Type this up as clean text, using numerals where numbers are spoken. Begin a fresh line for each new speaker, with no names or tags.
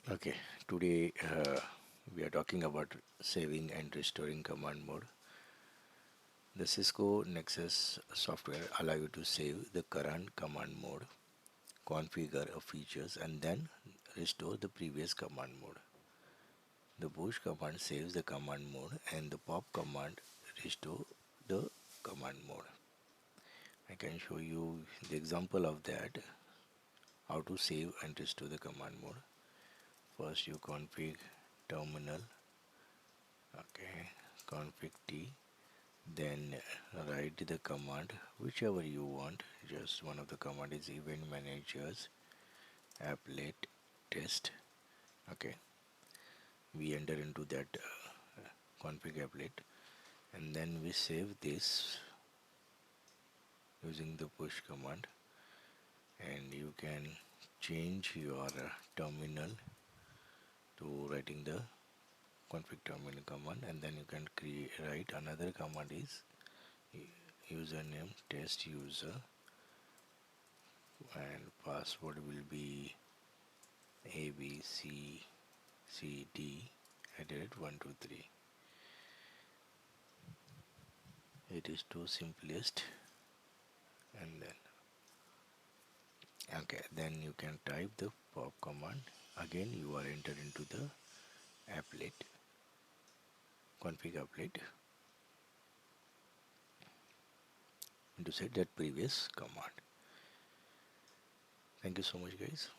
Okay, today we are talking about saving and restoring command mode. The Cisco Nexus software allow you to save the current command mode, configure a features, and then restore the previous command mode. The push command saves the command mode, and the pop command restore the command mode. I can show you the example of that, how to save and restore the command mode. First, you config terminal. Okay, config T. Then write the command whichever you want. Just one of the command is event managers applet test. Okay, we enter into that config applet, and then we save this using the push command, and you can change your terminal to writing the config terminal command, and then you can create write another command is username test user, and password will be ABCCD at 123. It is too simplest. And then okay, then you can type the pop command. Again you are entered into the applet config applet to set that previous command. Thank you so much, guys.